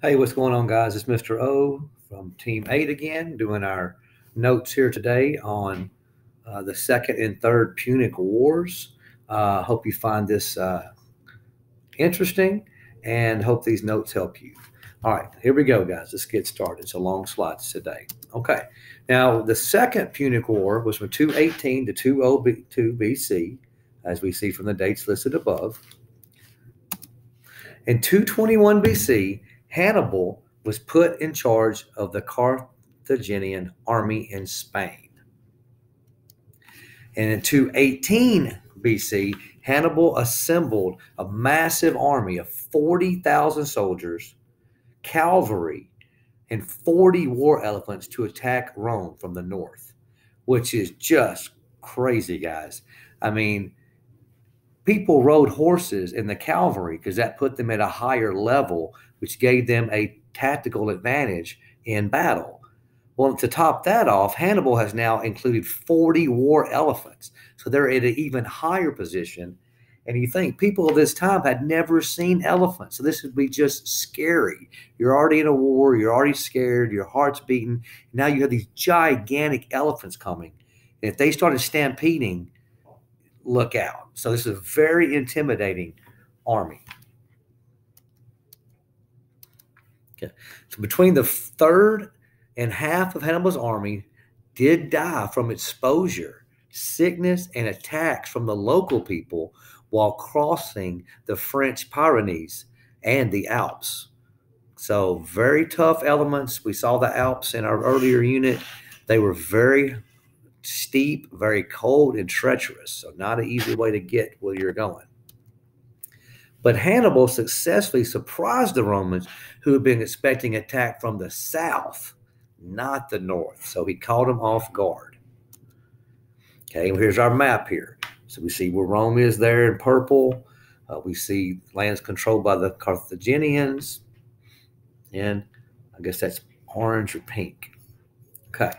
Hey, what's going on, guys? It's Mr. O from Team 8 again, doing our notes here today on the Second and Third Punic Wars. Hope you find this interesting and hope these notes help you. All right, here we go, guys. Let's get started. It's a long slide today. Okay, now the Second Punic War was from 218 to 202 BC, as we see from the dates listed above. In 221 BC, Hannibal was put in charge of the Carthaginian army in Spain. And in 218 BC, Hannibal assembled a massive army of 40,000 soldiers, cavalry, and 40 war elephants to attack Rome from the north, which is just crazy, guys. I mean, people rode horses in the cavalry because that put them at a higher level, which gave them a tactical advantage in battle. Well, to top that off, Hannibal has now included 40 war elephants. So they're at an even higher position. And you think people of this time had never seen elephants. So this would be just scary. You're already in a war. You're already scared. Your heart's beating. Now you have these gigantic elephants coming. And if they started stampeding, look out. So this is a very intimidating army. Okay. So between the third and half of Hannibal's army did die from exposure, sickness, and attacks from the local people while crossing the French Pyrenees and the Alps. So very tough elements. We saw the Alps in our earlier unit. They were very steep, very cold, and treacherous. So not an easy way to get where you're going. But Hannibal successfully surprised the Romans, who had been expecting attack from the south, not the north. So he caught them off guard. Okay, well, here's our map here. So we see where Rome is there in purple. We see lands controlled by the Carthaginians. And I guess that's orange or pink. Okay.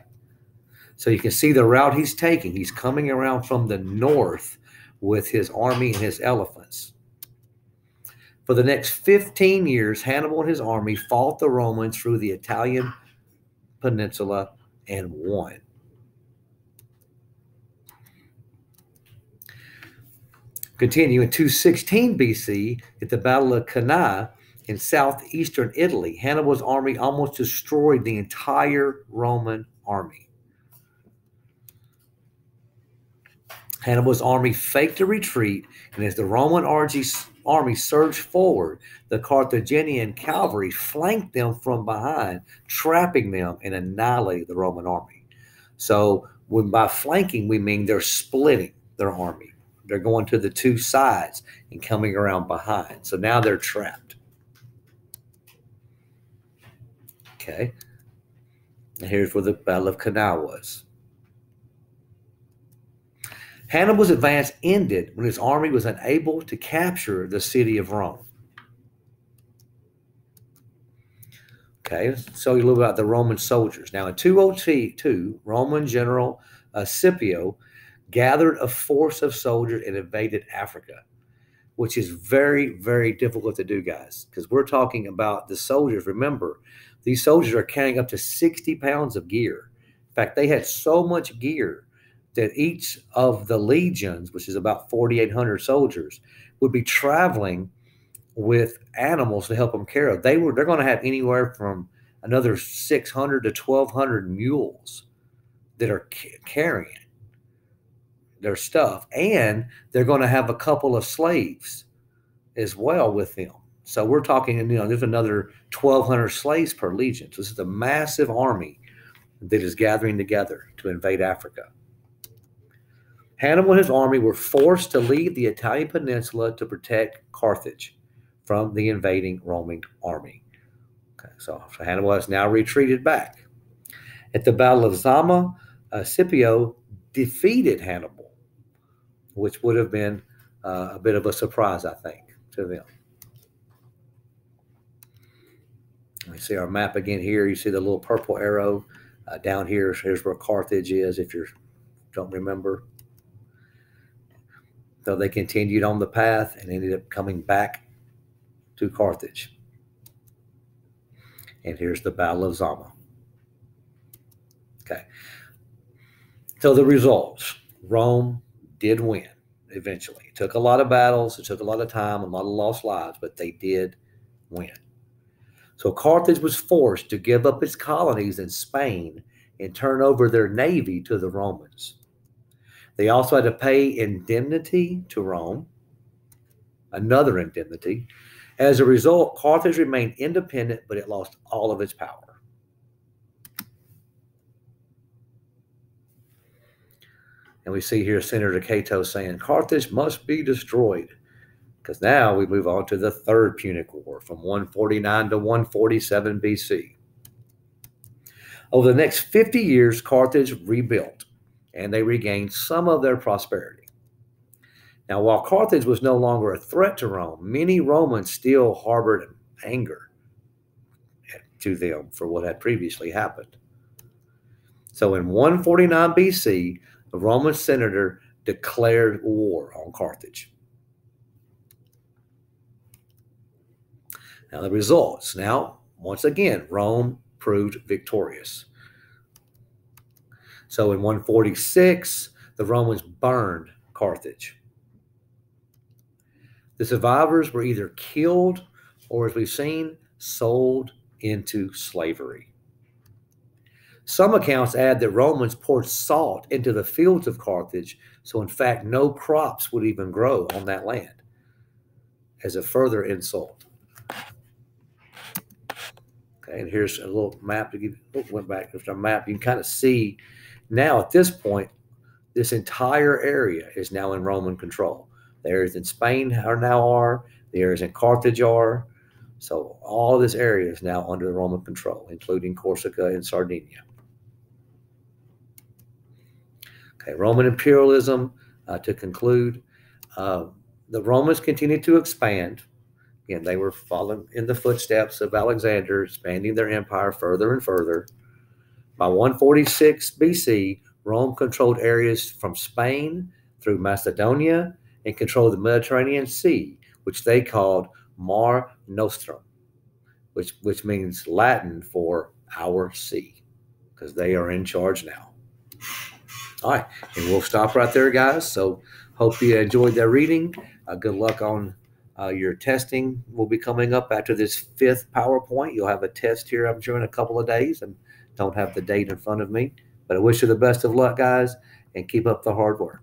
So you can see the route he's taking. He's coming around from the north with his army and his elephants. For the next 15 years, Hannibal and his army fought the Romans through the Italian peninsula and won. Continue in 216 BC at the Battle of Cana in southeastern Italy. Hannibal's army almost destroyed the entire Roman army. Hannibal's army faked a retreat, and as the Roman army surged forward, the Carthaginian cavalry flanked them from behind, trapping them and annihilating the Roman army. So by flanking, we mean they're splitting their army. They're going to the two sides and coming around behind. So now they're trapped. Okay. And here's where the Battle of Cana was. Hannibal's advance ended when his army was unable to capture the city of Rome. Okay, so you little about the Roman soldiers. Now, in 202, Roman General Scipio gathered a force of soldiers and invaded Africa, which is very, very difficult to do, guys, because we're talking about the soldiers. Remember, these soldiers are carrying up to 60 pounds of gear. In fact, they had so much gear that each of the legions, which is about 4,800 soldiers, would be traveling with animals to help them carry. They're going to have anywhere from another 600 to 1,200 mules that are carrying their stuff, and they're going to have a couple of slaves as well with them. So we're talking, there's another 1,200 slaves per legion. So this is a massive army that is gathering together to invade Africa. Hannibal and his army were forced to leave the Italian peninsula to protect Carthage from the invading Roman army. Okay, so Hannibal has now retreated back. At the Battle of Zama, Scipio defeated Hannibal, which would have been a bit of a surprise, I think, to them. Let me see our map again here. You see the little purple arrow down here. Here's where Carthage is, if you don't remember. So they continued on the path and ended up coming back to Carthage. And here's the Battle of Zama. Okay. So the results, Rome did win eventually. It took a lot of battles. It took a lot of time, a lot of lost lives, but they did win. So Carthage was forced to give up its colonies in Spain and turn over their navy to the Romans. They also had to pay indemnity to Rome, another indemnity. As a result, Carthage remained independent, but it lost all of its power. And we see here Senator Cato saying Carthage must be destroyed, because now we move on to the Third Punic War from 149 to 147 BC. Over the next 50 years, Carthage rebuilt, and they regained some of their prosperity. Now, while Carthage was no longer a threat to Rome, many Romans still harbored anger to them for what had previously happened. So in 149 BC, the Roman senator declared war on Carthage. Now the results. Now, once again, Rome proved victorious. So in 146, the Romans burned Carthage. The survivors were either killed or, as we've seen, sold into slavery. Some accounts add that Romans poured salt into the fields of Carthage, so in fact no crops would even grow on that land, as a further insult. Okay, and here's a little map to give. Went back to our map. You can kind of see now at this point, this entire area is now in Roman control. The areas in Spain are, the areas in Carthage are. So all this area is now under Roman control, including Corsica and Sardinia. Okay, Roman imperialism, to conclude, the Romans continued to expand. Again, they were following in the footsteps of Alexander, expanding their empire further and further. By 146 BC, Rome controlled areas from Spain through Macedonia and controlled the Mediterranean Sea, which they called Mar Nostrum, which means Latin for our sea, because they are in charge now. All right, and we'll stop right there, guys. So hope you enjoyed that reading. Good luck on your testing. Will be coming up after this 5th PowerPoint. You'll have a test here, I'm sure, in a couple of days, and don't have the date in front of me. But I wish you the best of luck, guys, and keep up the hard work.